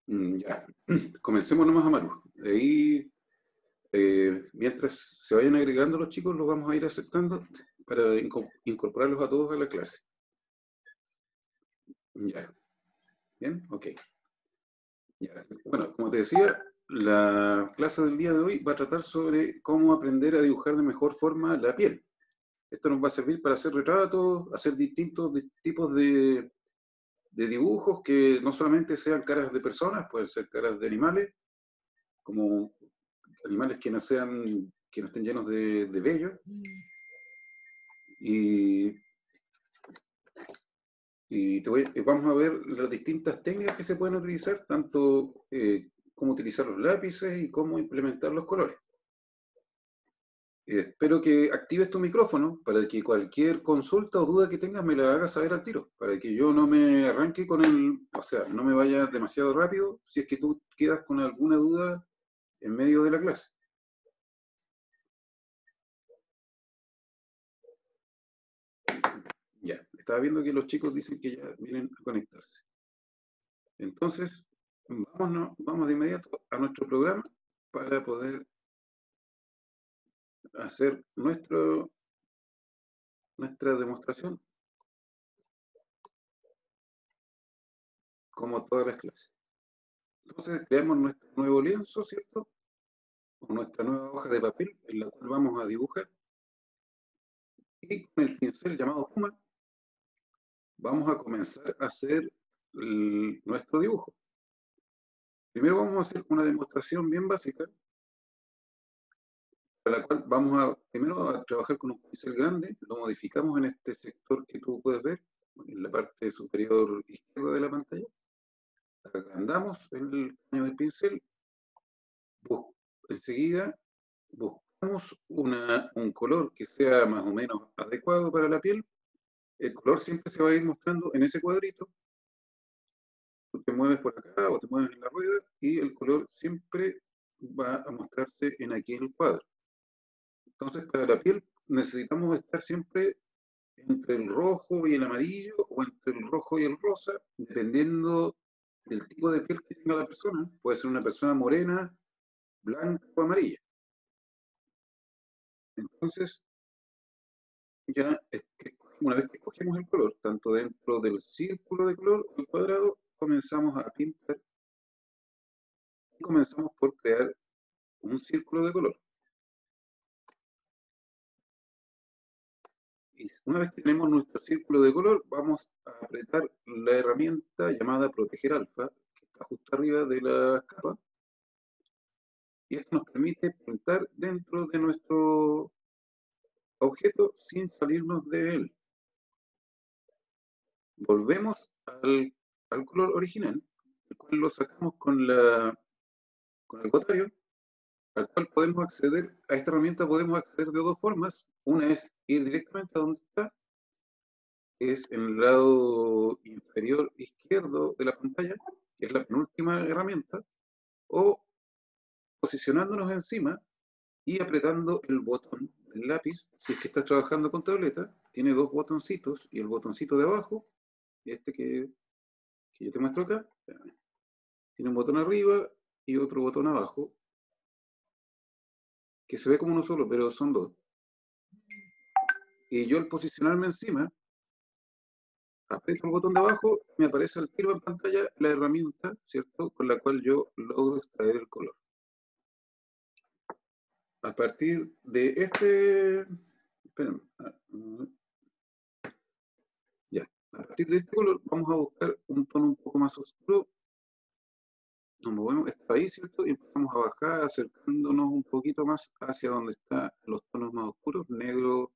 Ya, comencemos nomás, Amaru. De ahí, mientras se vayan agregando los chicos, los vamos a ir aceptando para incorporarlos a todos a la clase. Ya, bien, ok. Ya. Bueno, como te decía, la clase del día de hoy va a tratar sobre cómo aprender a dibujar de mejor forma la piel. Esto nos va a servir para hacer retratos, hacer distintos tipos de dibujos que no solamente sean caras de personas, pueden ser caras de animales, como animales que no sean, que no estén llenos de vello. Y, vamos a ver las distintas técnicas que se pueden utilizar, tanto cómo utilizar los lápices y cómo implementar los colores. Espero que actives tu micrófono para que cualquier consulta o duda que tengas me la hagas saber al tiro, para que yo no me arranque con o sea, no me vaya demasiado rápido si es que tú quedas con alguna duda en medio de la clase. Ya, estaba viendo que los chicos dicen que ya vienen a conectarse. Entonces, vamos de inmediato a nuestro programa para poder hacer nuestra demostración como todas las clases. Entonces, creamos nuestro nuevo lienzo, ¿cierto? O nuestra nueva hoja de papel en la cual vamos a dibujar. Y con el pincel llamado Puma vamos a comenzar a hacer nuestro dibujo. Primero vamos a hacer una demostración bien básica, para la cual vamos primero a trabajar con un pincel grande, lo modificamos en este sector que tú puedes ver, en la parte superior izquierda de la pantalla, agrandamos el tamaño del pincel, enseguida buscamos un color que sea más o menos adecuado para la piel. El color siempre se va a ir mostrando en ese cuadrito. Tú te mueves por acá o te mueves en la rueda y el color siempre va a mostrarse en aquel cuadro. Entonces, para la piel necesitamos estar siempre entre el rojo y el amarillo o entre el rojo y el rosa, dependiendo del tipo de piel que tenga la persona. Puede ser una persona morena, blanca o amarilla. Entonces, ya una vez que escogemos el color, tanto dentro del círculo de color o el cuadrado, comenzamos a pintar y comenzamos por crear un círculo de color. Y una vez que tenemos nuestro círculo de color, vamos a apretar la herramienta llamada Proteger Alfa, que está justo arriba de la capa, y esto nos permite pintar dentro de nuestro objeto sin salirnos de él. Volvemos al color original, el cual lo sacamos con el gotario, al cual podemos acceder, a esta herramienta podemos acceder de dos formas. Una es ir directamente a donde está, que es en el lado inferior izquierdo de la pantalla, que es la penúltima herramienta, o posicionándonos encima y apretando el botón del lápiz. Si es que estás trabajando con tableta, tiene dos botoncitos, y el botoncito de abajo, este que yo te muestro acá, tiene un botón arriba y otro botón abajo, que se ve como uno solo, pero son dos. Y yo al posicionarme encima, aprieto el botón de abajo, me aparece al tiro en pantalla la herramienta, ¿cierto? Con la cual yo logro extraer el color. A partir de espérenme, ya, a partir de este color vamos a buscar un tono un poco más oscuro. Nos movemos, está ahí, ¿cierto? Y empezamos a bajar, acercándonos un poquito más hacia donde están los tonos más oscuros, negro.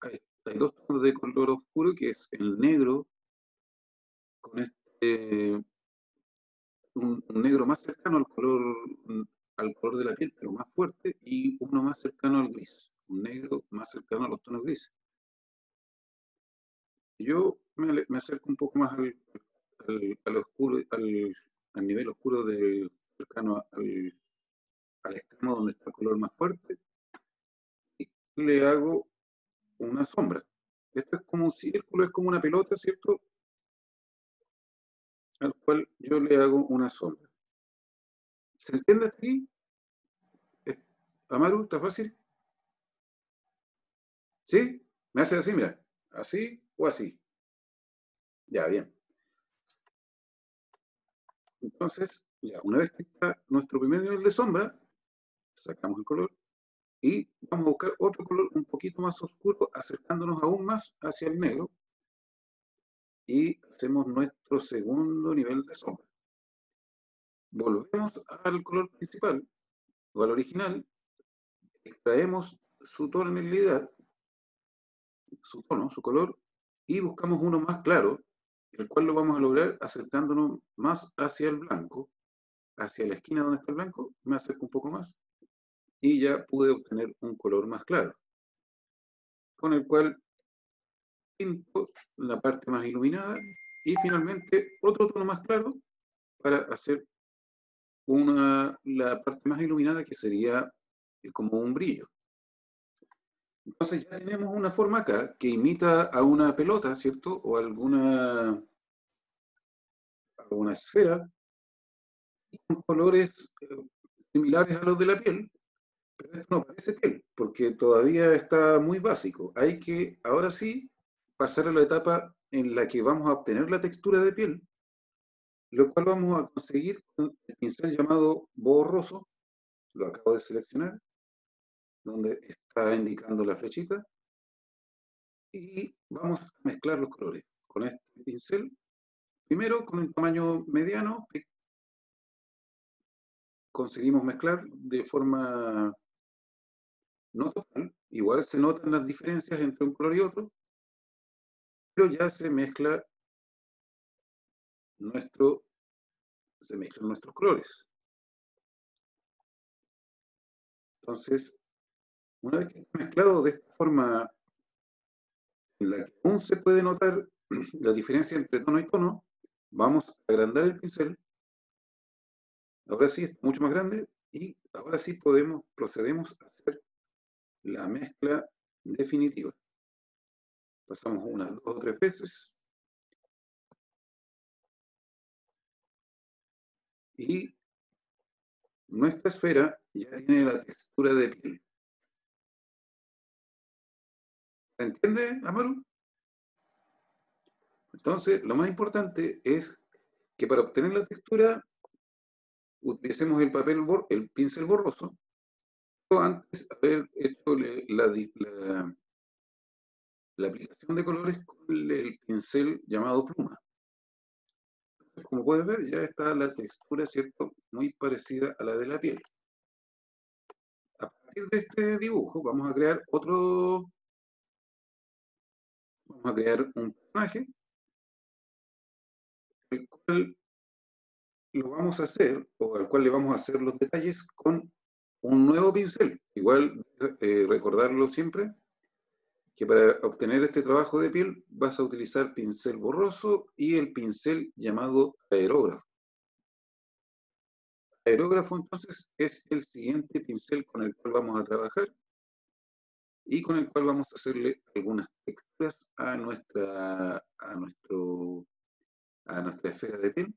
Hay dos tonos de color oscuro, que es el negro, con un negro más cercano al color de la piel, pero más fuerte, y uno más cercano al gris, un negro más cercano a los tonos grises. Yo me acerco un poco más al oscuro, al nivel oscuro cercano al extremo donde está el color más fuerte, y le hago una sombra. Esto es como un círculo, es como una pelota, ¿cierto? al cual yo le hago una sombra. ¿Se entiende hasta aquí? Amaru, ¿está fácil? ¿Sí? Me hace así, mira. Así o así. Ya, bien. Entonces, ya, una vez que está nuestro primer nivel de sombra, sacamos el color y vamos a buscar otro color un poquito más oscuro, acercándonos aún más hacia el negro y hacemos nuestro segundo nivel de sombra. Volvemos al color principal o al original, extraemos su tonalidad, su tono, su color, y buscamos uno más claro, el cual lo vamos a lograr acercándonos más hacia el blanco, hacia la esquina donde está el blanco, me acerco un poco más y ya pude obtener un color más claro, con el cual pinto la parte más iluminada y finalmente otro tono más claro para hacer la parte más iluminada que sería como un brillo. Entonces ya tenemos una forma acá que imita a una pelota, ¿cierto? O alguna esfera con colores similares a los de la piel, pero esto no parece piel, porque todavía está muy básico. Hay que, ahora sí, pasar a la etapa en la que vamos a obtener la textura de piel, lo cual vamos a conseguir con el pincel llamado borroso, lo acabo de seleccionar, donde está indicando la flechita, y vamos a mezclar los colores con este pincel. Primero, con un tamaño mediano, conseguimos mezclar de forma no total, igual se notan las diferencias entre un color y otro, pero ya nuestro, se mezclan nuestros colores. Entonces, una vez que está mezclado de esta forma en la que aún se puede notar la diferencia entre tono y tono, vamos a agrandar el pincel. Ahora sí es mucho más grande y ahora sí procedemos a hacer la mezcla definitiva. Pasamos unas 2 o 3 veces y nuestra esfera ya tiene la textura de piel. ¿Se entiende, Amaru? Entonces, lo más importante es que para obtener la textura utilicemos el pincel borroso, o antes haber hecho la aplicación de colores con el pincel llamado pluma. Entonces, como puedes ver, ya está la textura, ¿cierto?, muy parecida a la de la piel. A partir de este dibujo vamos a crear un personaje, el cual lo vamos a hacer, o al cual le vamos a hacer los detalles con un nuevo pincel. Igual, recordarlo siempre, que para obtener este trabajo de piel vas a utilizar pincel borroso y el pincel llamado aerógrafo. Aerógrafo entonces es el siguiente pincel con el cual vamos a trabajar y con el cual vamos a hacerle algunas texturas a nuestra esfera de piel.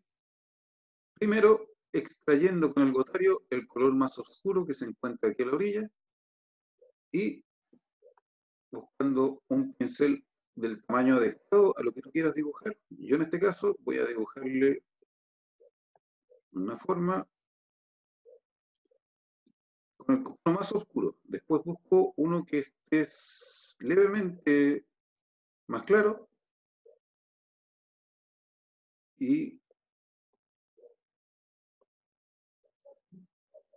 Primero, extrayendo con el gotario el color más oscuro que se encuentra aquí a la orilla y buscando un pincel del tamaño adecuado a lo que tú quieras dibujar. Yo en este caso voy a dibujarle una forma con el color más oscuro. Después busco uno que esté levemente más claro y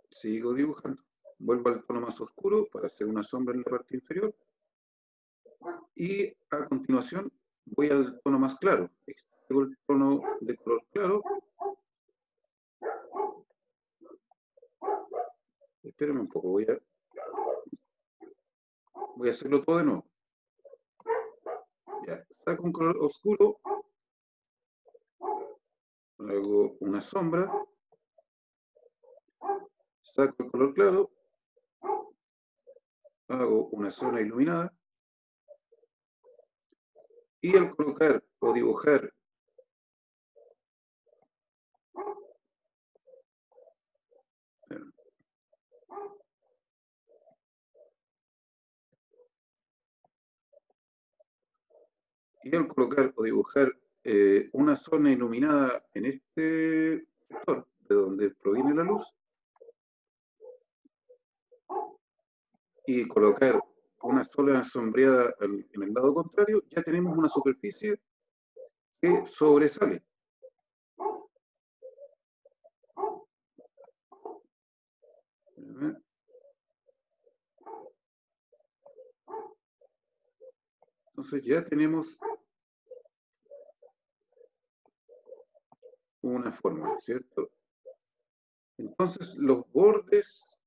sigo dibujando. Vuelvo al tono más oscuro para hacer una sombra en la parte inferior y a continuación voy al tono más claro. Extraigo el tono de color claro. Espérenme un poco, voy a hacerlo todo de nuevo. Ya, saco un color oscuro, hago una sombra, saco el color claro, hago una zona iluminada y al colocar o dibujar Y al colocar o dibujar una zona iluminada en este sector, de donde proviene la luz, y colocar una sola sombreada en el lado contrario, ya tenemos una superficie que sobresale. Entonces ya tenemos una forma, ¿cierto? Entonces los bordes,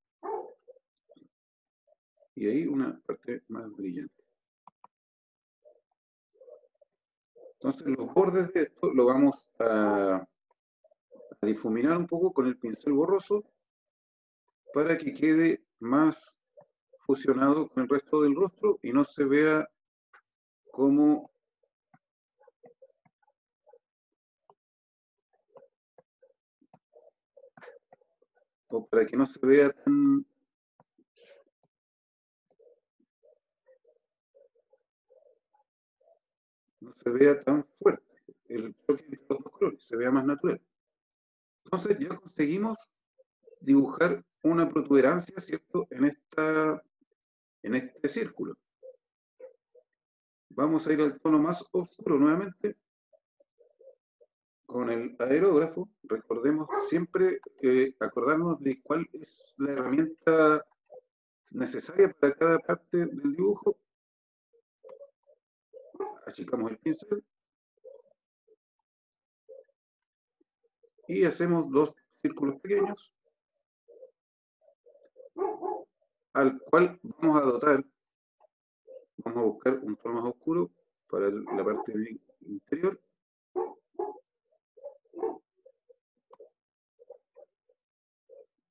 y ahí una parte más brillante. Entonces los bordes de esto lo vamos a difuminar un poco con el pincel borroso para que quede más fusionado con el resto del rostro y no se vea como o para que no se vea tan fuerte el choque entre los dos colores, se vea más natural. Entonces ya conseguimos dibujar una protuberancia, ¿cierto? En este círculo. Vamos a ir al tono más oscuro nuevamente con el aerógrafo. Recordemos siempre acordarnos de cuál es la herramienta necesaria para cada parte del dibujo. Achicamos el pincel y hacemos dos círculos pequeños al cual vamos a dotar, vamos a buscar un tono más oscuro para la parte interior.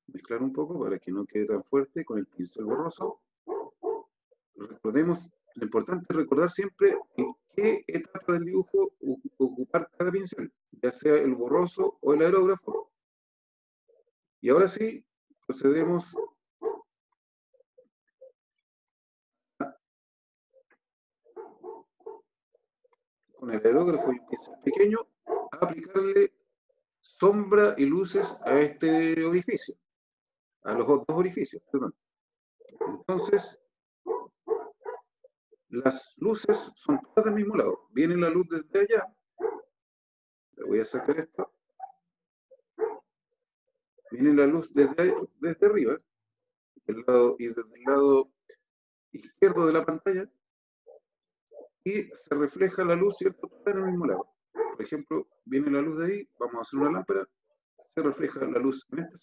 Mezclar un poco para que no quede tan fuerte con el pincel borroso. Recordemos, lo importante es recordar siempre en qué etapa del dibujo ocupar cada pincel, ya sea el borroso o el aerógrafo. Y ahora sí, procedemos con el aerógrafo y el pincel pequeño a aplicarle sombra y luces a este orificio, a los dos orificios, perdón. Entonces, las luces son todas del mismo lado. Viene la luz desde allá. Le voy a sacar esto. Viene la luz desde arriba, y desde el lado izquierdo de la pantalla, y se refleja la luz, ¿cierto? Toda en el mismo lado. Por ejemplo, viene la luz de ahí, vamos a hacer una lámpara, se refleja la luz en este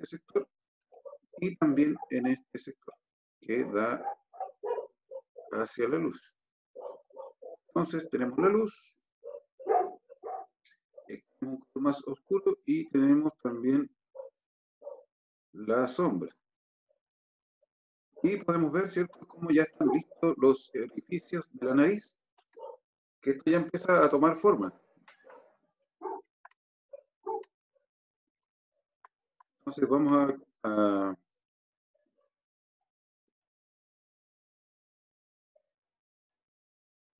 sector, y también en este sector, que da hacia la luz. Entonces tenemos la luz, un color más oscuro, y tenemos también la sombra. Y podemos ver, ¿cierto?, cómo ya están listos los orificios de la nariz, que esto ya empieza a tomar forma. Entonces vamos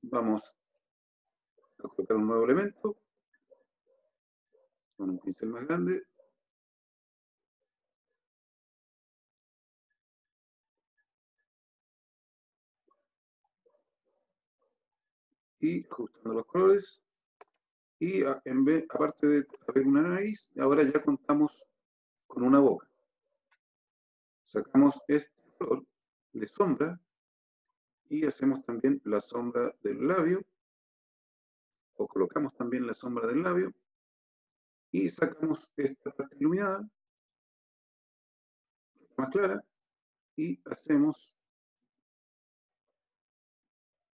vamos a colocar un nuevo elemento con un pincel más grande. Y ajustando los colores. Y aparte de haber una nariz, ahora ya contamos con una boca. Sacamos este color de sombra y hacemos también la sombra del labio, o colocamos también la sombra del labio, y sacamos esta parte iluminada, más clara, y hacemos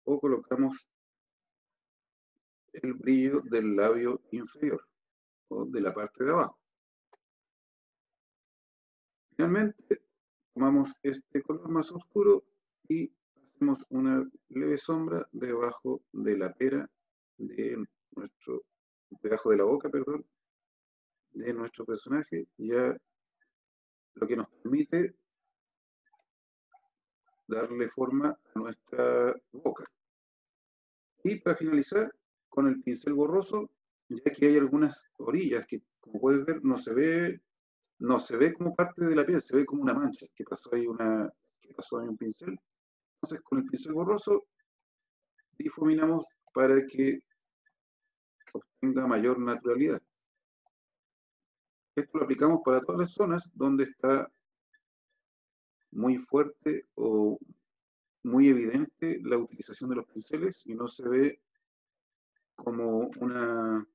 o colocamos el brillo del labio inferior, o de la parte de abajo. Finalmente, tomamos este color más oscuro y hacemos una leve sombra debajo de la pera de debajo de la boca, perdón, de nuestro personaje, ya lo que nos permite darle forma a nuestra boca. Y para finalizar, con el pincel borroso, ya que hay algunas orillas que, como puedes ver, no se ve como parte de la piel, se ve como una mancha, que pasó ahí un pincel. Entonces, con el pincel borroso, difuminamos para que obtenga mayor naturalidad. Esto lo aplicamos para todas las zonas donde está muy fuerte o muy evidente la utilización de los pinceles y no se ve como una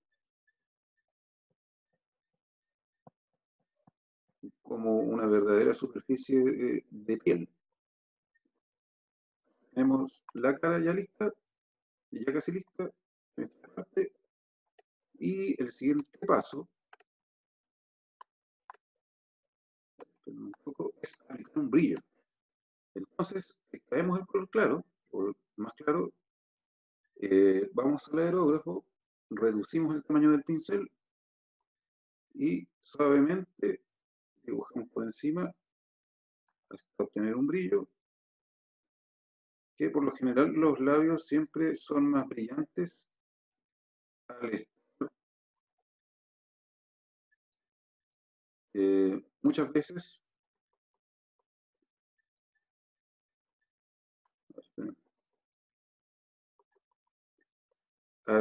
verdadera superficie de piel. Tenemos la cara ya lista, ya casi lista en esta parte, y el siguiente paso un poco, es aplicar un brillo. Entonces, extraemos el color claro, o más claro, vamos al aerógrafo, reducimos el tamaño del pincel y suavemente dibujamos por encima hasta obtener un brillo, que por lo general los labios siempre son más brillantes al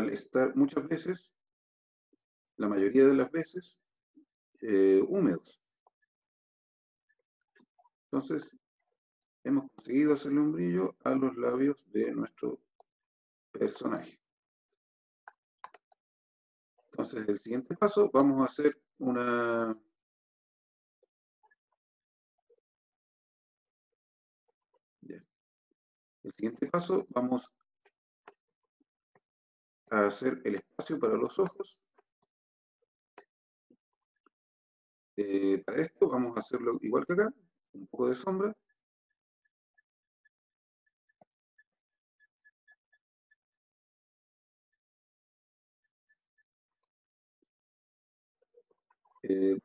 estar muchas veces, la mayoría de las veces, húmedos. Entonces, hemos conseguido hacerle un brillo a los labios de nuestro personaje. Entonces, el siguiente paso, vamos a hacer el siguiente paso, vamos a hacer el espacio para los ojos. Para esto vamos a hacerlo igual que acá, un poco de sombra.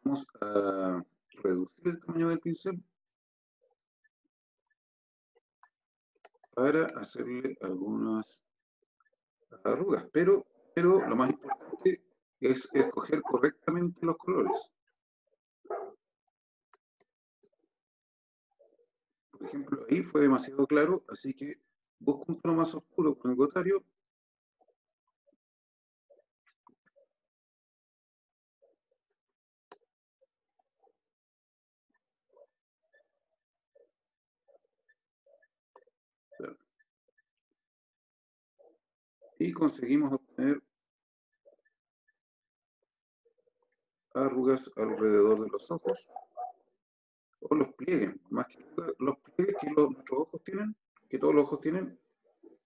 Vamos a reducir el tamaño del pincel para hacerle algunas arrugas, pero lo más importante es escoger correctamente los colores. Por ejemplo, ahí fue demasiado claro, así que busco un tono más oscuro con el gotario. Y conseguimos obtener arrugas alrededor de los ojos, o los pliegues, más que los pliegues que nuestros ojos tienen, que todos los ojos tienen,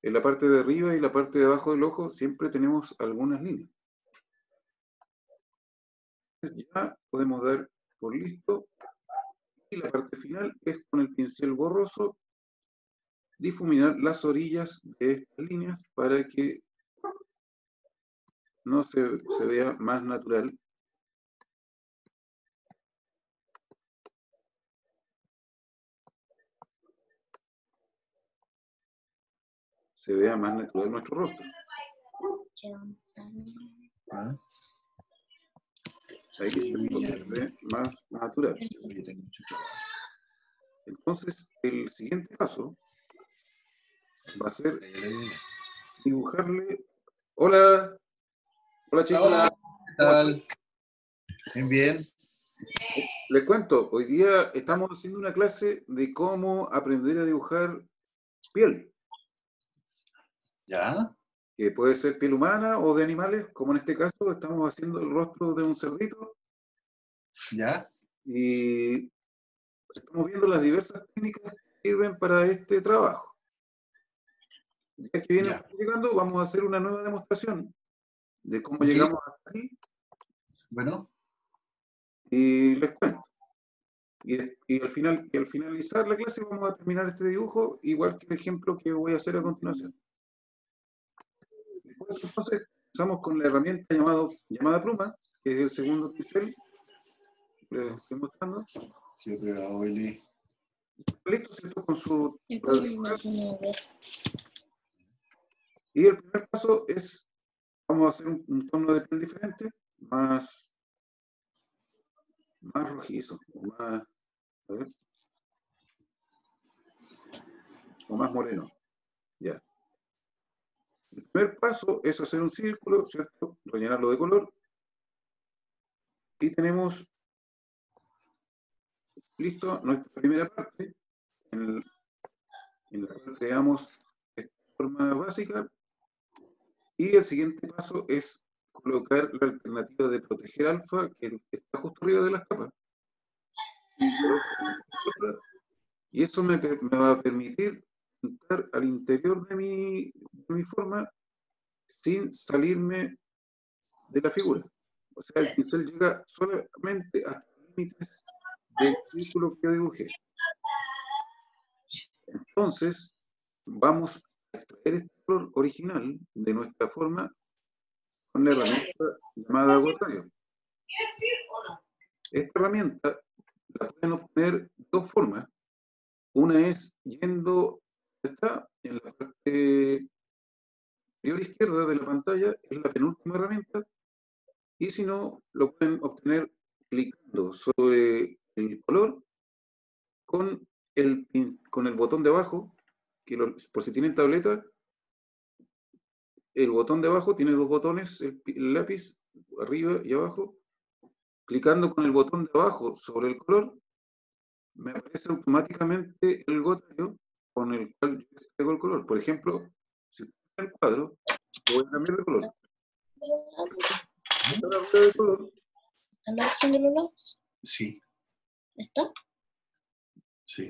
en la parte de arriba y la parte de abajo del ojo siempre tenemos algunas líneas. Entonces ya podemos dar por listo, y la parte final es con el pincel borroso difuminar las orillas de estas líneas para que no se vea más natural. Se vea más natural nuestro rostro. Ahí se ve más natural. Entonces, el siguiente paso va a ser dibujarle. Hola. Hola, chicos. Hola, ¿qué tal? Bien, bien. Les cuento, hoy día estamos haciendo una clase de cómo aprender a dibujar piel. ¿Ya? Que puede ser piel humana o de animales, como en este caso estamos haciendo el rostro de un cerdito. ¿Ya? Y estamos viendo las diversas técnicas que sirven para este trabajo. Ya que viene llegando, vamos a hacer una nueva demostración de cómo llegamos hasta aquí. Bueno. Y les cuento. Y al finalizar la clase vamos a terminar este dibujo, igual que el ejemplo que voy a hacer a continuación. Después, entonces, empezamos con la herramienta llamada pluma, que es el segundo pincel. Les estoy mostrando. Sí, pero Willy. Listo, ¿cierto? Con su... Y el primer paso es, vamos a hacer un tono de piel diferente, más rojizo, a ver, o más moreno. Ya. El primer paso es hacer un círculo, ¿cierto? Rellenarlo de color. Y tenemos listo nuestra primera parte, en la cual creamos esta forma básica. Y el siguiente paso es colocar la alternativa de proteger alfa, que está justo arriba de las capas. Y eso me va a permitir entrar al interior de mi forma sin salirme de la figura. O sea, el pincel llega solamente hasta los límites del círculo que yo dibujé. Entonces, vamos a extraer este color original de nuestra forma con la herramienta llamada Gotario. Esta herramienta la pueden obtener de dos formas. Una es yendo, está en la parte inferior izquierda de la pantalla, es la penúltima herramienta, y si no, lo pueden obtener clicando sobre el color con el botón de abajo, que por si tienen tableta, el botón de abajo tiene dos botones, el lápiz, arriba y abajo. Clicando con el botón de abajo sobre el color, me aparece automáticamente el gotario con el cual yo extraigo el color. Por ejemplo, si estoy en el cuadro, lo voy a cambiar de color. ¿Está la rueda de color? ¿Están la opción de los lados? Sí, ¿Está? sí.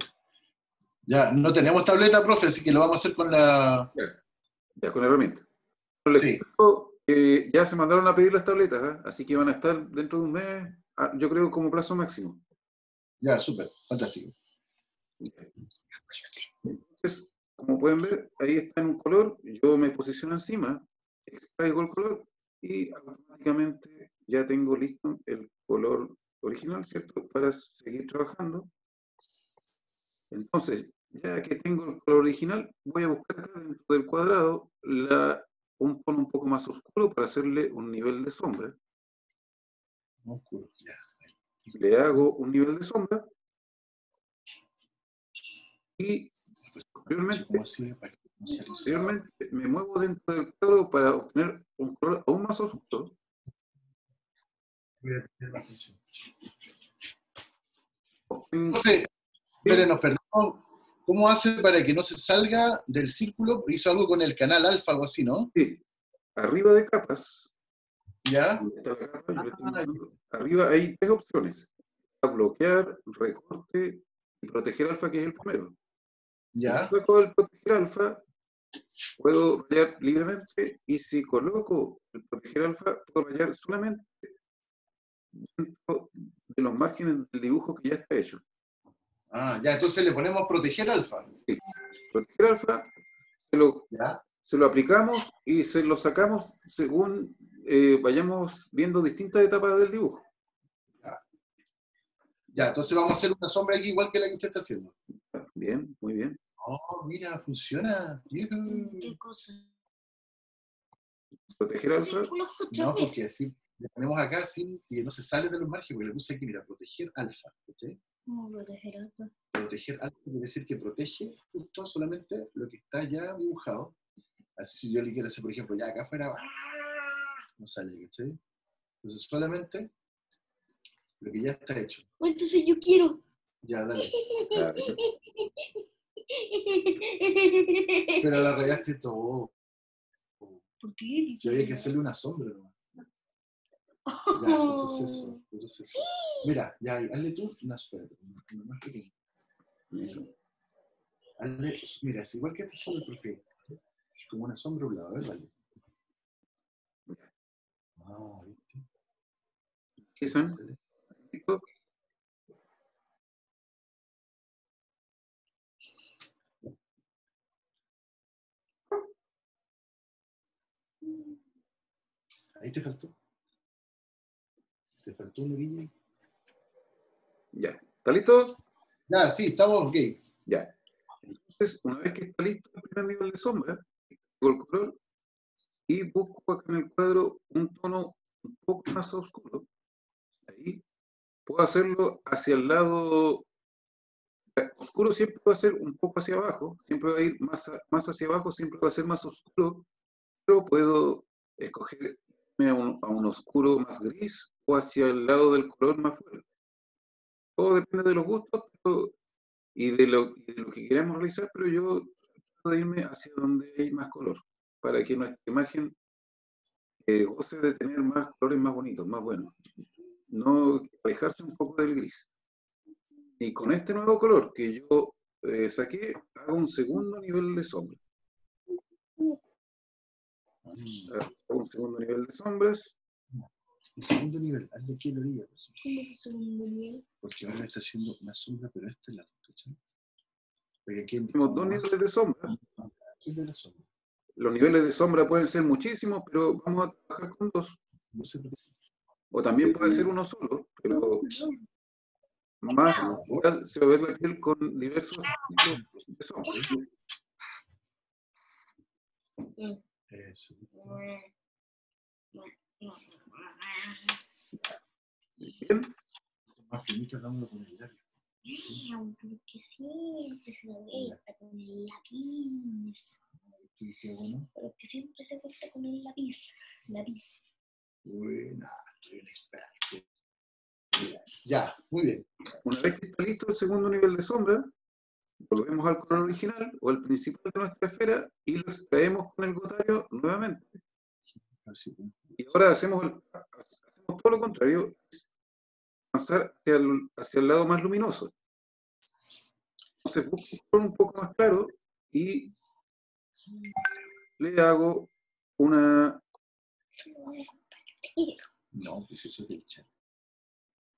Ya, no tenemos tableta, profe, así que lo vamos a hacer con la... Ya, con la herramienta. Les Sí. cuento que ya se mandaron a pedir las tabletas, ¿eh? Así que van a estar dentro de un mes, yo creo como plazo máximo. Ya, súper, fantástico. Entonces, como pueden ver, ahí está en un color, yo me posiciono encima, extraigo el color y automáticamente ya tengo listo el color original, ¿cierto? Para seguir trabajando. Entonces, ya que tengo el color original, voy a buscar acá dentro del cuadrado un tono un poco más oscuro para hacerle un nivel de sombra. Oscuro, ya. Le hago un nivel de sombra y posteriormente me muevo dentro del cuadro para obtener un color aún más oscuro. Profe, pero nos perdemos. ¿Cómo hace para que no se salga del círculo? Hizo algo con el canal alfa, algo así, ¿no? Sí, arriba de capas, ¿Ya? arriba hay tres opciones: bloquear, recorte y proteger alfa, que es el primero. ¿Ya? Si saco el proteger alfa, puedo rayar libremente, y si coloco el proteger alfa, puedo rayar solamente dentro de los márgenes del dibujo que ya está hecho. Ah, ya, entonces le ponemos proteger alfa. Sí. Proteger alfa se lo aplicamos y se lo sacamos según vayamos viendo distintas etapas del dibujo. Ya, entonces vamos a hacer una sombra aquí igual que la que usted está haciendo. Bien, muy bien. Oh, mira, funciona. ¿Qué cosa? Proteger alfa. No, porque así le ponemos acá sin, y no se sale de los márgenes, porque le puse aquí, mira, proteger alfa. ¿Sí? ¿Cómo proteger alfa? Proteger alfa quiere decir que protege justo solamente lo que está ya dibujado. Así si yo le quiero hacer, por ejemplo, ya acá afuera, no sale, ¿sí? Entonces solamente lo que ya está hecho. Entonces yo quiero. Ya, dale. Pero la rayaste todo. ¿Por qué? Que había que hacerle una sombra, ¿no? Ya, entonces eso. Mira, ya, hazle tú una sombra, una más pequeña. Hazle, mira, es igual que te hizo el profe. Como una sombra a un lado, a ver, dale. Ah, ¿viste? ¿Qué son? Ahí te faltó. Te faltó una orilla. Ya. ¿Está listo? Ya, sí, estamos ok. Ya. Entonces, una vez que está listo el primer nivel de sombra, con el color, y busco acá en el cuadro un tono un poco más oscuro. Ahí puedo hacerlo hacia el lado oscuro, siempre va a ser un poco hacia abajo, siempre va a ir más hacia abajo, siempre va a ser más oscuro, pero puedo escoger a un oscuro más gris o hacia el lado del color más fuerte. Todo depende de los gustos y de lo que queramos realizar, pero yo trato de irme hacia donde hay más color, para que nuestra imagen goce de tener más colores más bonitos, más buenos. No alejarse un poco del gris. Y con este nuevo color que yo saqué, hago un segundo nivel de sombra. Hago un segundo nivel de sombras. El segundo nivel, hazle aquí a la orilla. Pues. ¿Cómo que segundo nivel? Porque ahora está haciendo una sombra, pero este lado, ¿cachai? Porque aquí Tenemos dos niveles de sombras. Aquí de la sombra. Los niveles de sombra pueden ser muchísimos, pero vamos a trabajar con dos. No se parece. O también puede ser uno solo, pero más natural se va a ver la piel con diversos tipos de sombra. Eso. Bien, Más finito hagámoslo con el labio. Porque siempre se corta con el lápiz. ¿Qué bueno? Porque siempre se corta con el lápiz. Lápiz. Buena, estoy un experto. Ya, muy bien. una vez que está listo el segundo nivel de sombra, volvemos al color original o al principal de nuestra esfera y lo extraemos con el gotario nuevamente. A ver si puedo. Y ahora hacemos todo lo contrario, es avanzar hacia el lado más luminoso. Entonces busco un color un poco más claro y le hago una No, pues eso es del chat.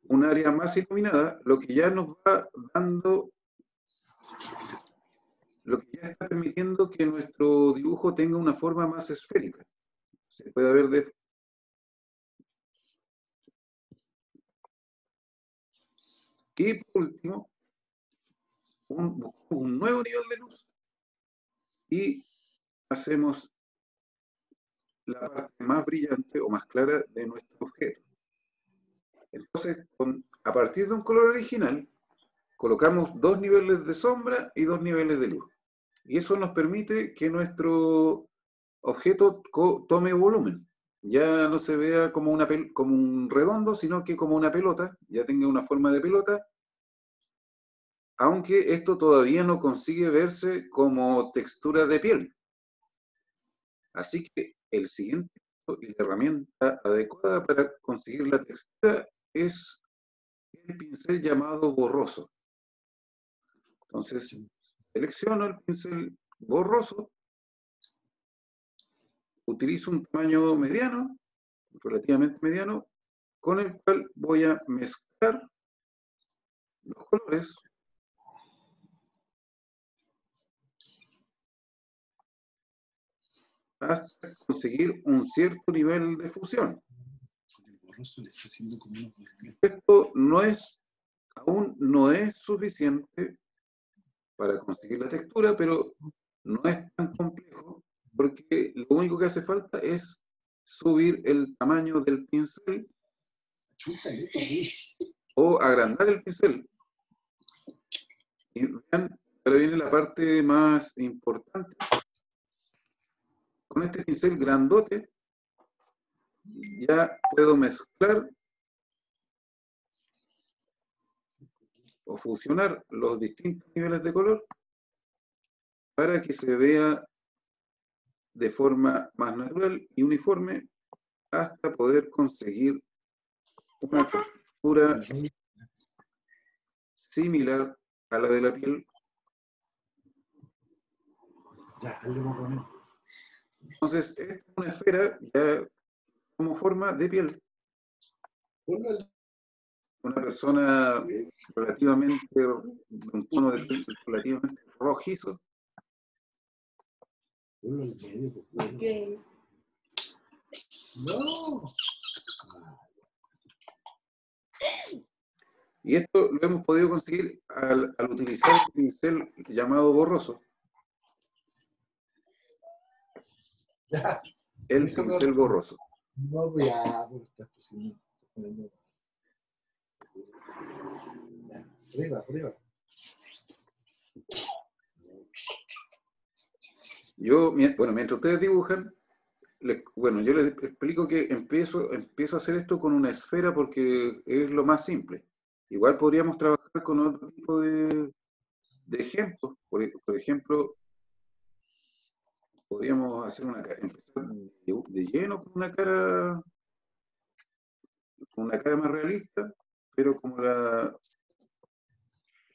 un área más iluminada, lo que ya nos va dando, lo que ya está permitiendo que nuestro dibujo tenga una forma más esférica. Se puede ver de... Y por último, buscamos un nuevo nivel de luz y hacemos la parte más brillante o más clara de nuestro objeto. Entonces, a partir de un color original, colocamos dos niveles de sombra y dos niveles de luz. Y eso nos permite que nuestro objeto tome volumen. Ya no se vea como un redondo, sino que como una pelota, ya tenga una forma de pelota, aunque esto todavía no consigue verse como textura de piel. Así que el siguiente y la herramienta adecuada para conseguir la textura es el pincel llamado borroso. Entonces, selecciono el pincel borroso, utilizo un tamaño mediano, relativamente mediano, con el cual voy a mezclar los colores hasta conseguir un cierto nivel de fusión. Con el borroso le está haciendo como unos volcanes. Esto aún no es suficiente para conseguir la textura, pero no es tan complejo porque lo único que hace falta es subir el tamaño del pincel Chuta, ¿qué? o agrandar el pincel. Y vean, ahora viene la parte más importante. Con este pincel grandote ya puedo mezclar o fusionar los distintos niveles de color para que se vea de forma más natural y uniforme hasta poder conseguir una textura similar a la de la piel. Ya, él le voy a poner. Entonces, esta es una esfera ya como forma de piel. Ponlo al Una persona relativamente, de un tono de piel relativamente rojizo, medio. Pues, bueno. ¿Qué? No. y esto lo hemos podido conseguir al utilizar el pincel llamado borroso. Ya. el Déjame pincel ver. borroso. No, pues ya, pues estás poniendo. Ya, arriba. Bueno, mientras ustedes dibujan, bueno, yo les explico que empiezo a hacer esto con una esfera porque es lo más simple. Igual podríamos trabajar con otro tipo de ejemplos. Por ejemplo, podríamos hacer empezar de lleno con una cara más realista, pero como es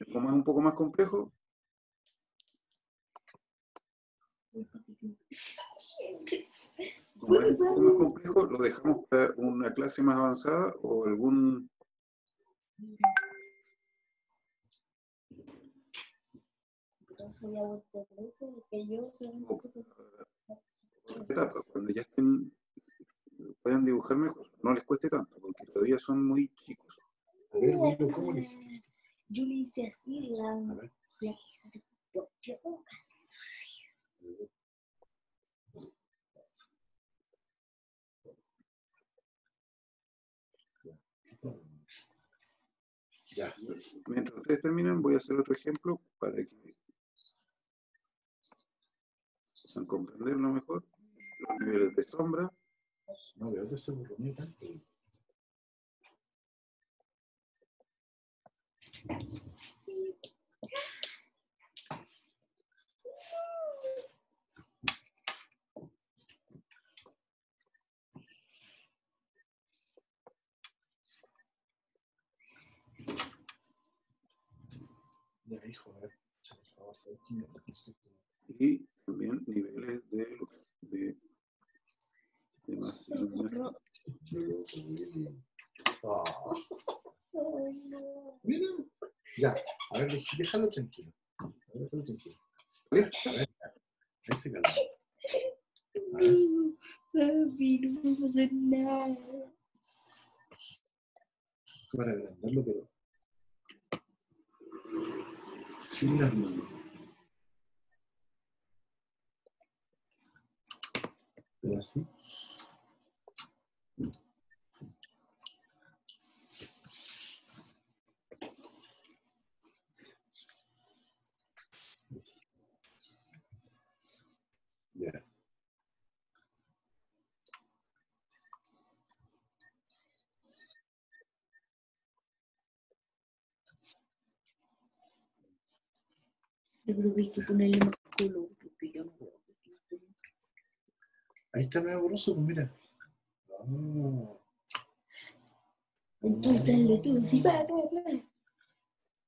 un poco más complejo, lo dejamos para una clase más avanzada o algún etapa, cuando ya puedan dibujar mejor, no les cueste tanto, porque todavía son muy chicos. A ver, Milo, ¿cómo le hiciste? Yo le hice así la cosa de propia boca. Ya. Mientras ustedes terminan, voy a hacer otro ejemplo para que puedan comprenderlo mejor. Los niveles de sombra. No veo que se borró tanto. Ya, hijo, a ver. Y también niveles de luz. Más iluminación. Mira. Ya, a ver, déjalo tranquilo. Déjalo tranquilo. A ver, ahí se calma. A ver. Papi, no puedo hacer nada. Para agrandarlo, pero sin las manos. Pero así. Ya. Yo creo que hay que ponerle más color porque yo no veo. Ahí está medio borroso, pues mira. Oh. Entonces le tú, sí, va.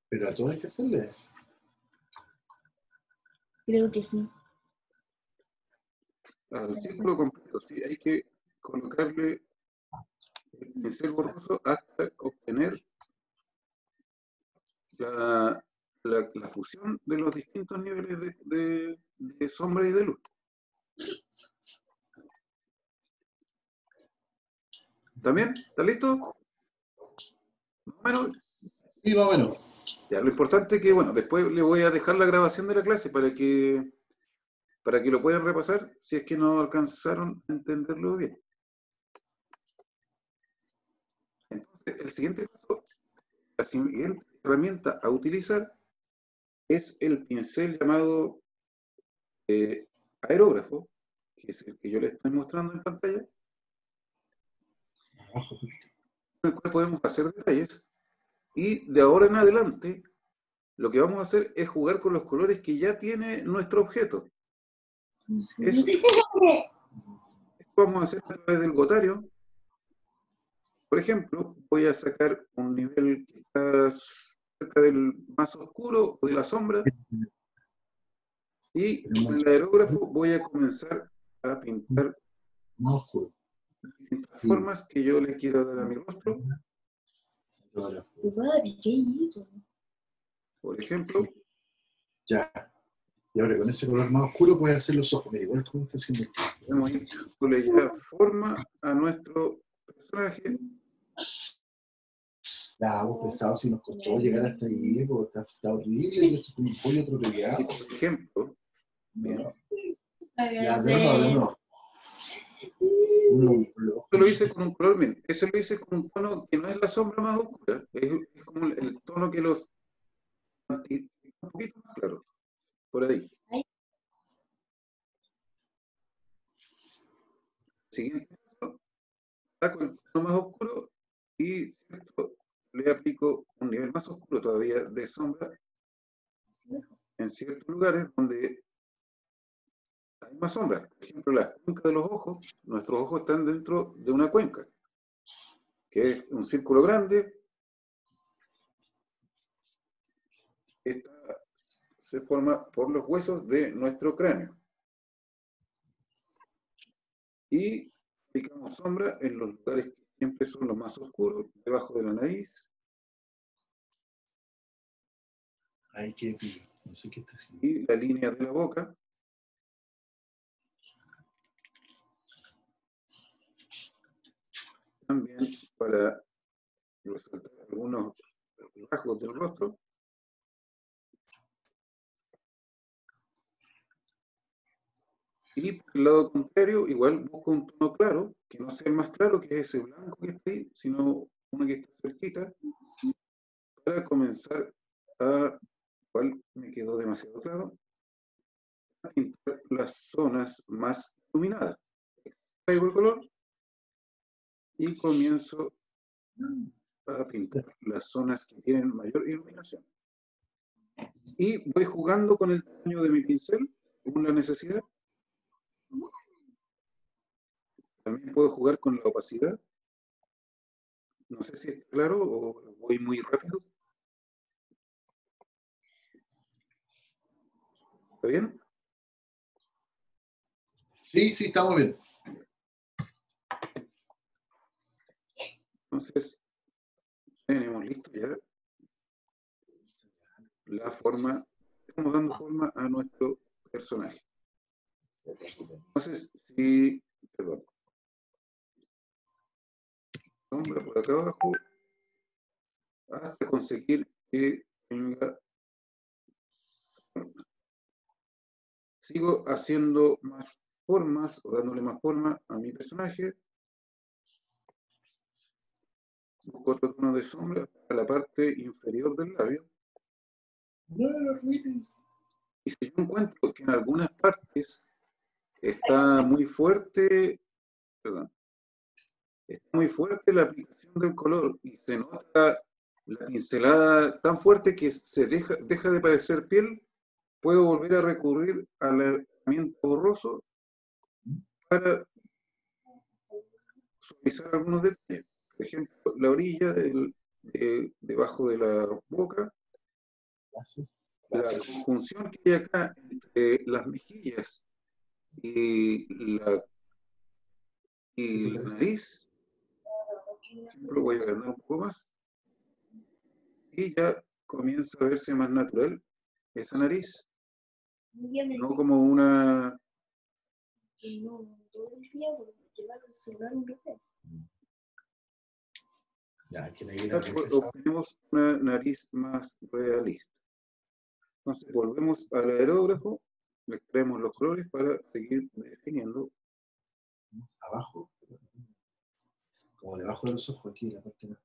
Pero a todo hay que hacerle. Creo que sí. Al círculo completo, sí, hay que colocarle el pincel borroso hasta obtener la fusión de los distintos niveles de sombra y de luz. ¿También? ¿Está listo? Más o menos. Sí, más o menos. Ya, lo importante es que, bueno, después le voy a dejar la grabación de la clase para que lo puedan repasar si es que no alcanzaron a entenderlo bien. Entonces, el siguiente paso, la siguiente herramienta a utilizar es el pincel llamado aerógrafo, que es el que yo les estoy mostrando en pantalla, con el cual podemos hacer detalles. Y de ahora en adelante, lo que vamos a hacer es jugar con los colores que ya tiene nuestro objeto. Esto vamos a hacer a través del gotario. Por ejemplo, voy a sacar un nivel que está cerca del más oscuro o de la sombra y con el aerógrafo voy a comenzar a pintar Más oscuro. distintas formas que yo le quiera dar a mi rostro. Papi, ¿qué hizo? Por ejemplo, Ya. Y ahora con ese color más oscuro puedes hacer los ojos. Mira, igual como está haciendo esto. podemos ir dándole ya forma a nuestro personaje. Ya, vos pensado si nos costó llegar hasta ahí, porque está horrible, y eso es como un pollo atropellado. Y por ejemplo, bien, Ya, de nuevo. Los Eso lo hice con un color, bien, eso lo hice con un tono que no es la sombra más oscura, es como el tono que los un poquito más claro, por ahí. Siguiente paso, saco el tono más oscuro y ¿cierto? Le aplico un nivel más oscuro todavía de sombra en ciertos lugares donde hay más sombra. Por ejemplo, las cuencas de los ojos, nuestros ojos están dentro de una cuenca, que es un círculo grande. Esta se forma por los huesos de nuestro cráneo. Y aplicamos sombra en los lugares que siempre son los más oscuros, debajo de la nariz. Ay, qué pillo. No sé qué está haciendo. Y la línea de la boca. También para resaltar algunos rasgos del rostro. Y por el lado contrario, igual busco un tono claro, que no sea el más claro, que es ese blanco que está ahí, sino uno que está cerquita, para comenzar a, igual me quedó demasiado claro, a pintar las zonas más iluminadas. Traigo el color y comienzo a pintar las zonas que tienen mayor iluminación. Y voy jugando con el tamaño de mi pincel, según la necesidad. También puedo jugar con la opacidad. No sé si está claro o voy muy rápido. ¿Está bien? Sí, sí, estamos bien. Entonces, tenemos listo ya la forma, estamos dando forma a nuestro personaje. Entonces, si, perdón, sombra por acá abajo, hasta conseguir que tenga forma. Sigo haciendo más formas o dándole más forma a mi personaje. Busco otro tono de sombra para la parte inferior del labio. Y si yo encuentro que en algunas partes está muy fuerte, perdón, está muy fuerte la aplicación del color y se nota la pincelada tan fuerte que se deja de parecer piel, puedo volver a recurrir al herramienta borroso para suavizar algunos detalles. Por ejemplo, la orilla debajo de la boca, la conjunción que hay acá entre las mejillas y la nariz, siempre voy a agrandar un poco más, y ya comienza a verse más natural esa nariz, no como una... Ya, que me Ya obtenemos una nariz más realista. Entonces volvemos al aerógrafo, extraemos los colores para seguir definiendo. abajo, como debajo de los ojos, aquí la parte más.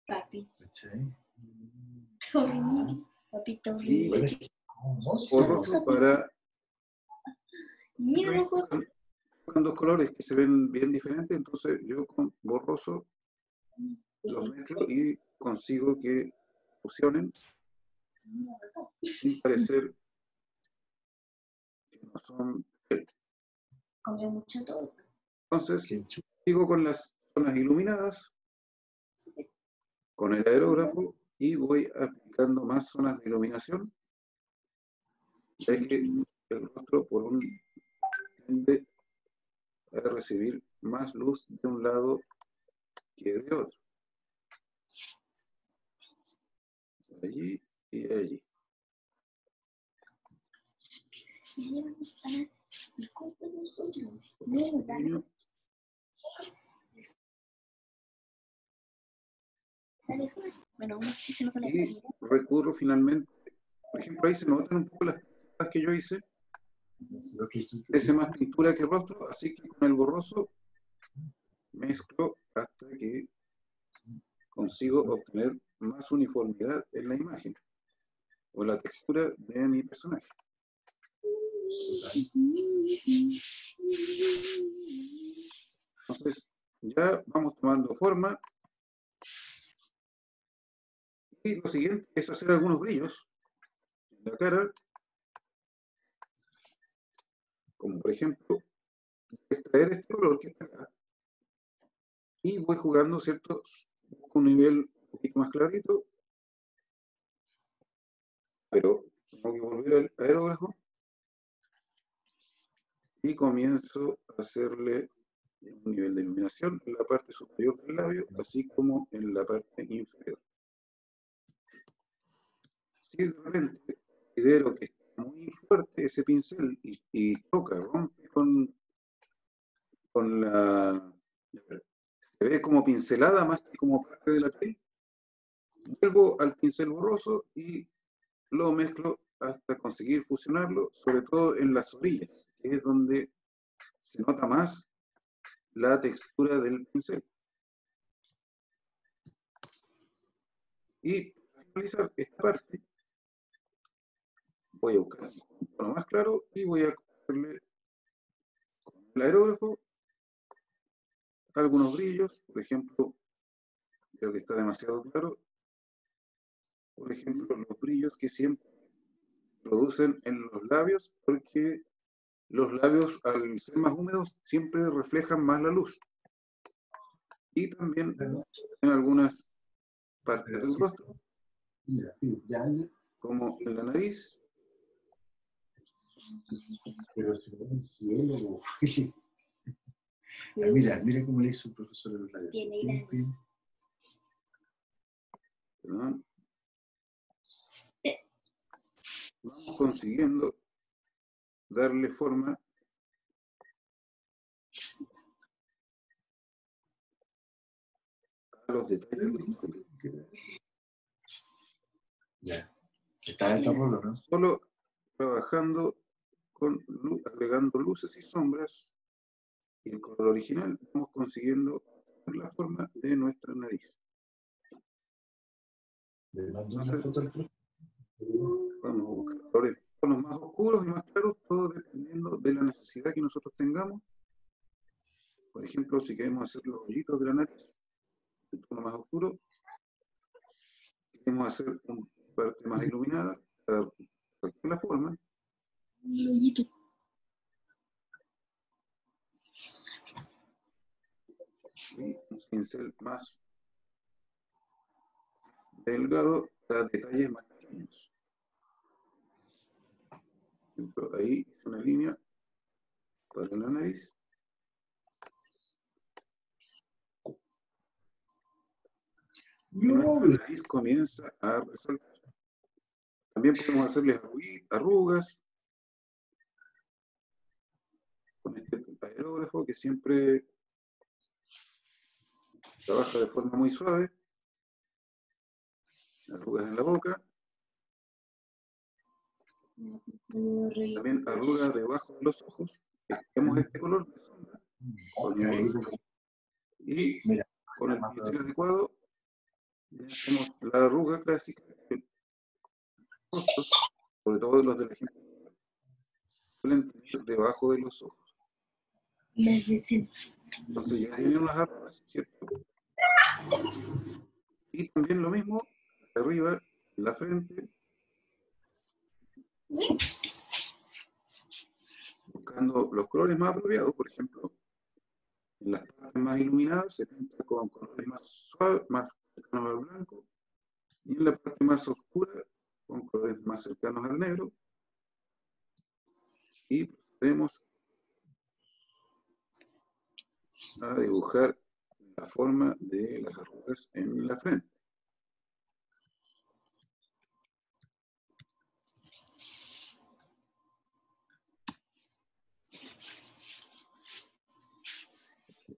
Papi. ¿Cachai? Papito Y horrible. borroso para... Mira, cosa. Con dos colores que se ven bien diferentes, entonces yo con borroso los mezclo y consigo que fusionen sin parecer que no son diferentes. Comió mucho todo. Entonces sigo con las zonas iluminadas, con el aerógrafo y voy aplicando más zonas de iluminación, ya que el rostro por un tiende a recibir más luz de un lado que de otro. Allí y allí. Pequeño. Bueno, uno sí se nota la Y recurro finalmente, por ejemplo, ahí se notan un poco las cosas que yo hice, Parece más pintura que rostro, así que con el borroso mezclo hasta que consigo obtener más uniformidad en la imagen o la textura de mi personaje. Entonces, ya vamos tomando forma. Y lo siguiente es hacer algunos brillos en la cara, como por ejemplo, extraer este color que está acá. Y voy jugando, ¿cierto? Busco un nivel un poquito más clarito, pero tengo que volver al aerógrafo y comienzo a hacerle un nivel de iluminación en la parte superior del labio, así como en la parte inferior. Si de repente considero que está muy fuerte ese pincel y toca, rompe con la... se ve como pincelada más que como parte de la piel, vuelvo al pincel borroso y lo mezclo hasta conseguir fusionarlo, sobre todo en las orillas, que es donde se nota más la textura del pincel. Y para finalizar esta parte, voy a buscar un tono más claro y voy a hacerle con el aerógrafo algunos brillos. Por ejemplo, creo que está demasiado claro. Por ejemplo, los brillos que siempre producen en los labios, porque los labios al ser más húmedos siempre reflejan más la luz. Y también en algunas partes del rostro, como en la nariz. Pero si no el cielo. Mira, mira cómo le hizo el profesor de los labios. ¿Perdón? Vamos consiguiendo darle forma a los detalles del rostro. Ya. Está en rolo, ¿no? Solo trabajando con agregando luces y sombras y el color original, vamos consiguiendo la forma de nuestra nariz. Le mando una foto al profe. Vamos a buscar colores, tonos más oscuros y más claros, todo dependiendo de la necesidad que nosotros tengamos. Por ejemplo, si queremos hacer los hoyitos de la nariz, un tono más oscuro, queremos hacer una parte más iluminada, para resaltar la forma. Un hoyito. Y un pincel más delgado para detalles más pequeños. Por ejemplo, ahí hice una línea para la nariz. Y nuestra nariz comienza a resaltar. También podemos hacerles arrugas con este aerógrafo que siempre trabaja de forma muy suave. Arrugas en la boca. También arrugas debajo de los ojos. Tenemos este color de sombra. Y con el pincel adecuado hacemos la arruga clásica que rostros, sobre todo los de la gente, suelen tener debajo de los ojos. Entonces ya tienen unas arrugas, ¿cierto? Y también lo mismo arriba, en la frente, buscando los colores más apropiados. Por ejemplo, en las partes más iluminadas se pinta con colores más suaves, más cercanos al blanco, y en la parte más oscura con colores más cercanos al negro. Y procedemos a dibujar la forma de las arrugas en la frente.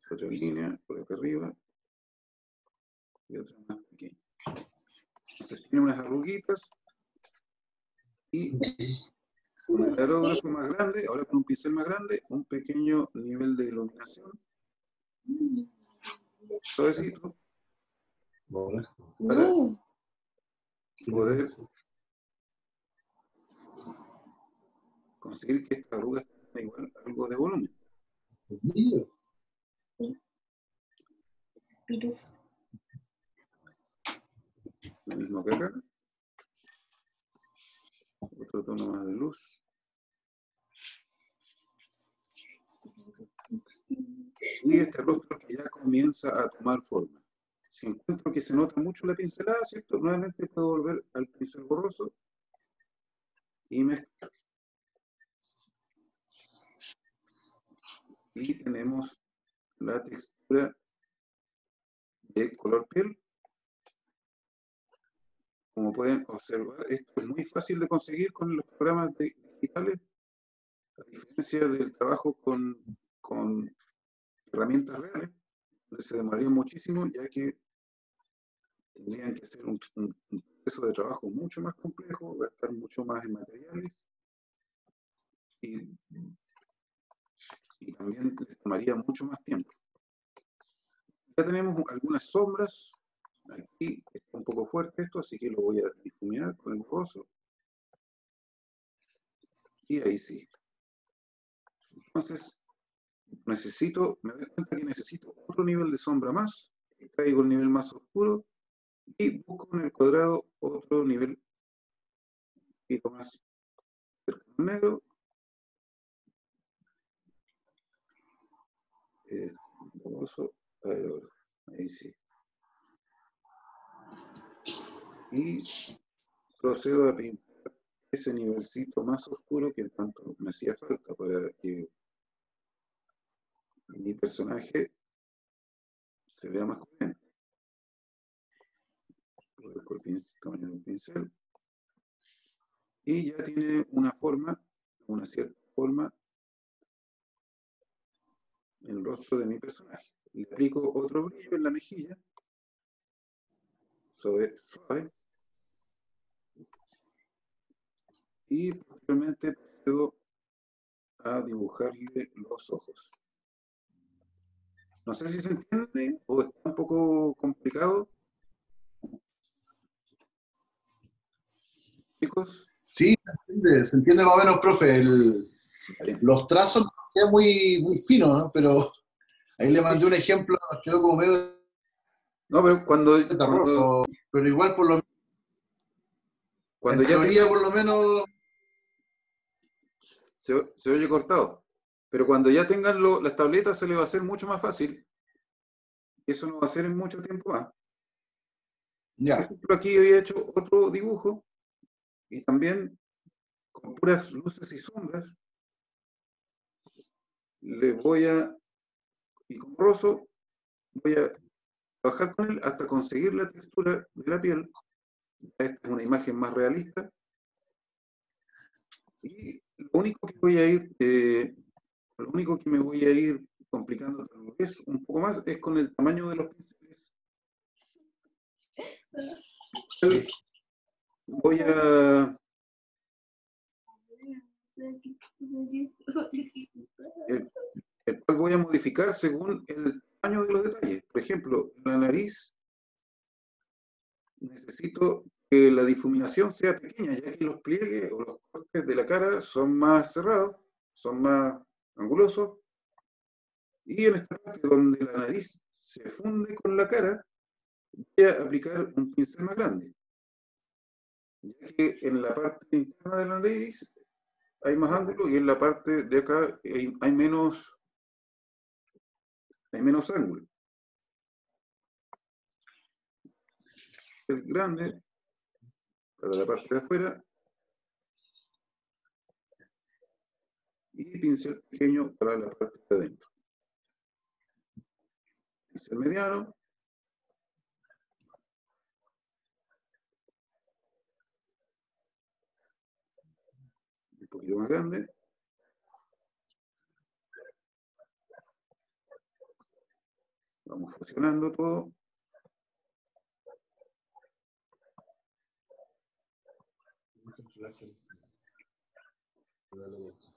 Otra línea por acá arriba y otra más pequeña. Entonces tiene unas arruguitas y Con el aerógrafo más grande, ahora con un pincel más grande, un pequeño nivel de iluminación, suavecito, para No. poder conseguir que estas arrugas tengan igual algo de volumen. Pirufo. Lo mismo que acá. Otro tono más de luz. Y este rostro que ya comienza a tomar forma. Si encuentro que se nota mucho la pincelada, ¿cierto? Nuevamente puedo volver al pincel borroso y mezclar. Y tenemos la textura de color piel. Como pueden observar, esto es muy fácil de conseguir con los programas digitales, a diferencia del trabajo con herramientas reales, donde se demoraría muchísimo, ya que tendrían que hacer un proceso de trabajo mucho más complejo, gastar mucho más en materiales y, y también les tomaría mucho más tiempo. Ya tenemos algunas sombras. Aquí está un poco fuerte esto, así que lo voy a difuminar con el borroso. Y ahí sí. Entonces, me doy cuenta que necesito otro nivel de sombra más. Traigo el nivel más oscuro y busco en el cuadrado otro nivel un poquito más cercano al negro. Borroso, ahí sí. Y procedo a pintar ese nivelcito más oscuro que tanto me hacía falta para que mi personaje se vea más coherente. Reduzco el tamaño del pincel y ya tiene una forma, una cierta forma, el rostro de mi personaje. Le aplico otro brillo en la mejilla, suave, y posteriormente procedo a dibujarle los ojos. No sé si se entiende o está un poco complicado. Chicos, Sí, se entiende más o menos, profe. bien. Los trazos no quedan muy finos, ¿no? Pero ahí le mandé un ejemplo, quedó como medio de No, pero terror, pero igual por lo menos, cuando en ya teoría tengan, por lo menos, se oye cortado, pero cuando ya tengan las tabletas se les va a hacer mucho más fácil. Eso no va a ser en mucho tiempo más. Por ya. ejemplo, aquí había hecho otro dibujo y también con puras luces y sombras le voy a, y con borroso, voy a trabajar con él hasta conseguir la textura de la piel. Esta es una imagen más realista. Y lo único que me voy a ir complicando tal vez un poco más es con el tamaño de los pinceles. Voy a, el, el cual voy a modificar según el tamaño de los detalles. Por ejemplo, en la nariz necesito que la difuminación sea pequeña, ya que los pliegues o los cortes de la cara son más cerrados, son más angulosos. Y en esta parte donde la nariz se funde con la cara, voy a aplicar un pincel más grande, ya que en la parte interna de la nariz hay más ángulo y en la parte de acá hay menos ángulo. El grande para la parte de afuera y pincel pequeño para la parte de adentro. Pincel mediano. Un poquito más grande. Vamos fusionando todo. los elementos.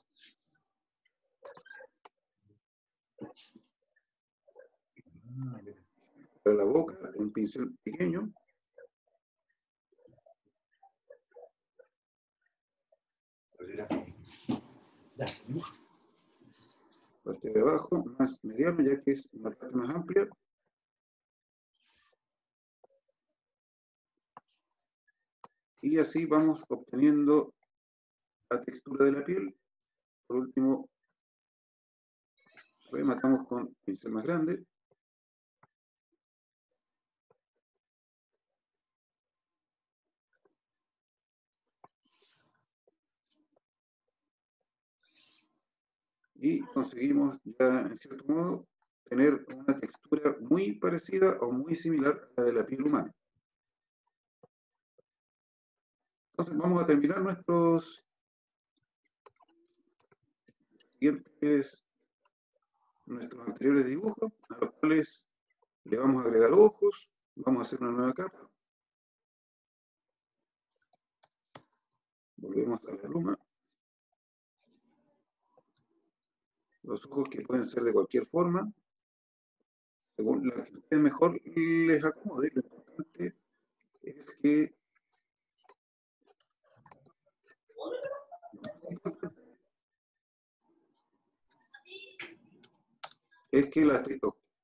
Para la boca, un pincel pequeño. Ya, dibuja. Parte de abajo, más mediano, ya que es una parte más amplia. Y así vamos obteniendo la textura de la piel. Por último, rematamos con pincel más grande. Y conseguimos ya, en cierto modo, tener una textura muy parecida o muy similar a la de la piel humana. Entonces vamos a terminar nuestros anteriores dibujos, a los cuales le vamos a agregar ojos, vamos a hacer una nueva capa. Volvemos a la luma. Los ojos que pueden ser de cualquier forma, según la que a ustedes mejor les acomode. Lo importante es que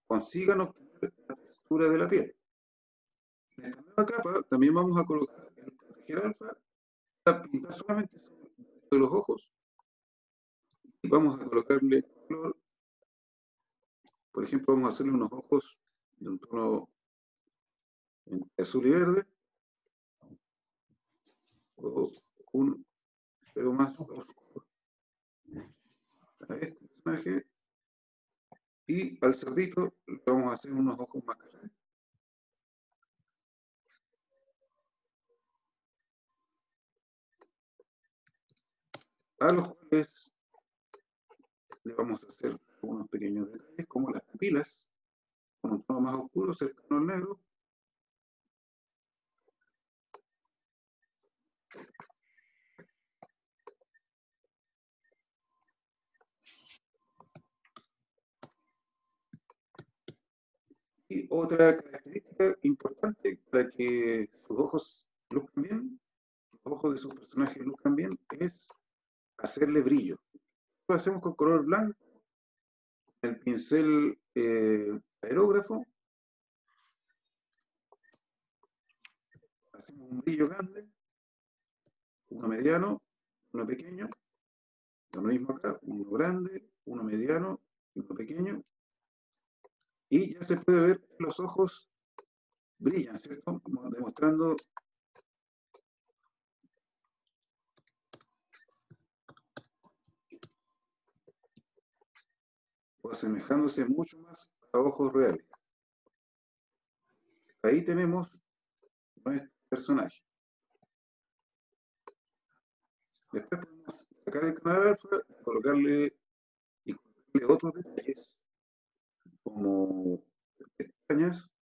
consigan obtener la textura de la piel. En esta nueva capa también vamos a colocar el proteger alfa para pintar solamente de los ojos y vamos a colocarle color. Por ejemplo, vamos a hacerle unos ojos de un tono entre azul y verde, o un pero más oscuro a este personaje, y al cerdito le vamos a hacer unos ojos más cafés. A los cuales le vamos a hacer algunos pequeños detalles, como las pupilas, con un tono más oscuro, cercano al negro. Y otra característica importante para que sus ojos luzcan bien, los ojos de sus personajes luzcan bien, es hacerle brillo. Lo hacemos con color blanco, el pincel aerógrafo. Hacemos un brillo grande, uno mediano, uno pequeño. Lo mismo acá, uno grande, uno mediano y uno pequeño. Y ya se puede ver que los ojos brillan, ¿cierto? Demostrando o asemejándose mucho más a ojos reales. Ahí tenemos nuestro personaje. Después podemos sacar el canal alfa, colocarle otros detalles, como pestañas.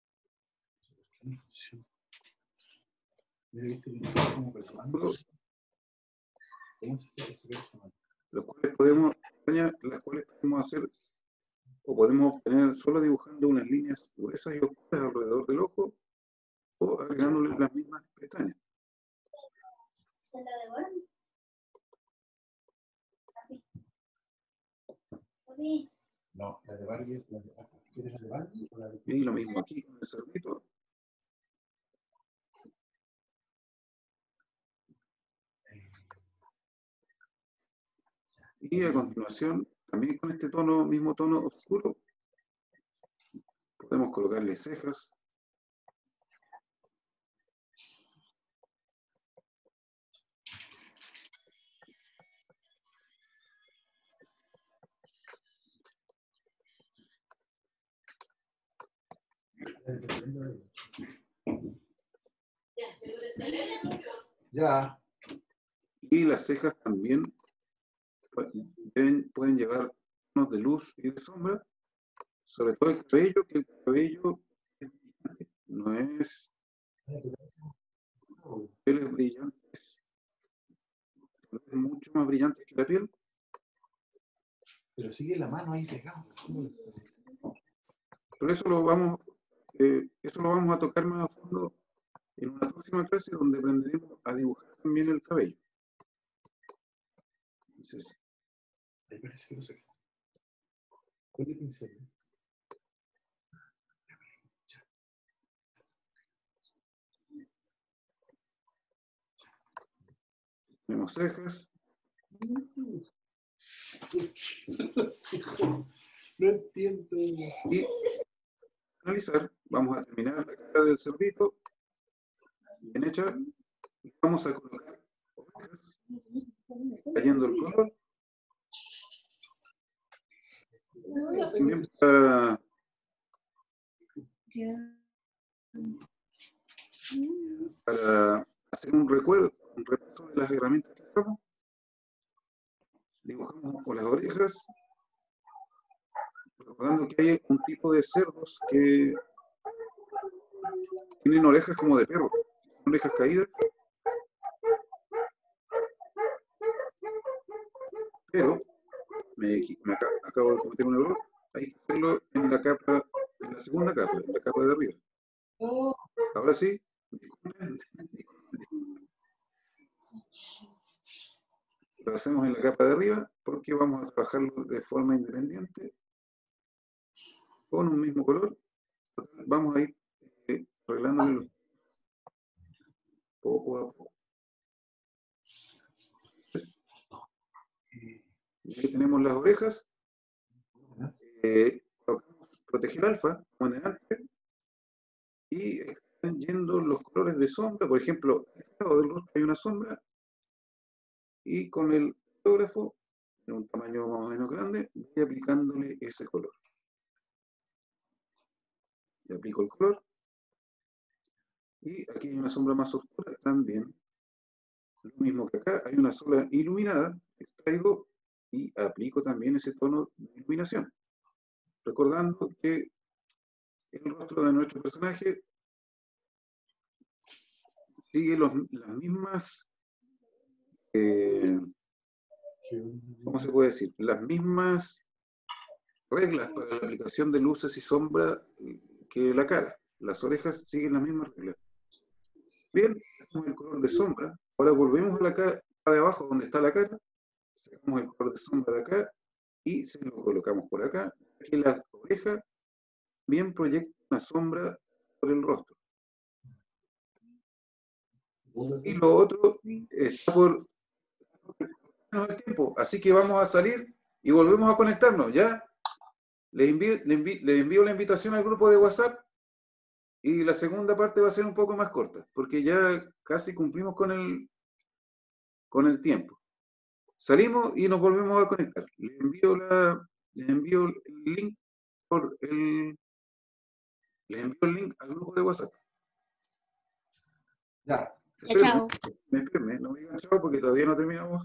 Las cuales podemos hacer o podemos obtener solo dibujando unas líneas gruesas y oscuras alrededor del ojo o agregándole las mismas pestañas. No, la de Barbie es la de... ¿Quieres la de Barbie o la de... Y lo mismo aquí con el cerdito. Y a continuación, también con este tono, mismo tono oscuro, podemos colocarle cejas. Ya. Y las cejas también pueden llevar tonos de luz y de sombra, sobre todo el cabello, que el cabello no es pelos brillantes, es mucho más brillantes que la piel. Pero sigue la mano ahí pegado. ¿Cómo lo sé? Pero eso lo vamos a tocar más a fondo en una próxima clase donde aprenderemos a dibujar también el cabello. Entonces, Ahí parece que lo sé. ¿Cuál es el pincel? tenemos cejas, No entiendo. y para finalizar vamos a terminar la cara del cerdito bien hecha. Y vamos a colocar orejas, cayendo el color. También para hacer un repaso de las herramientas que usamos, dibujamos con las orejas, recordando que hay un tipo de cerdos que tienen orejas como de perro, orejas caídas, pero acabo de cometer un error. Hay que hacerlo en la segunda capa, en la capa de arriba. Ahora sí, disculpen. Lo hacemos en la capa de arriba porque vamos a trabajarlo de forma independiente con un mismo color. Vamos a ir arreglándolo poco a poco. Y ahí tenemos las orejas. Colocamos proteger alfa, como en delante, y están yendo los colores de sombra. Por ejemplo, a este lado del rostro hay una sombra, y con el fotógrafo, en un tamaño más o menos grande, voy aplicándole ese color. Le aplico el color, y aquí hay una sombra más oscura también. Lo mismo que acá, hay una sola iluminada, extraigo y aplico también ese tono de iluminación. Recordando que el rostro de nuestro personaje sigue las mismas, ¿cómo se puede decir? Las mismas reglas para la aplicación de luces y sombra que la cara. Las orejas siguen las mismas reglas. Bien, tenemos el color de sombra. Ahora volvemos a la cara de abajo donde está la cara, sacamos el color de sombra de acá y se lo colocamos por acá, que la oreja bien proyecta una sombra sobre el rostro. Y lo otro está por el tiempo, así que vamos a salir y volvemos a conectarnos, ¿ya? Les envío la invitación al grupo de WhatsApp y la segunda parte va a ser un poco más corta, porque ya casi cumplimos con el tiempo. Salimos y nos volvemos a conectar. Les envío el link les envío el link al grupo de WhatsApp. Ya. Chao. Espérenme, no me digan chao porque todavía no terminamos.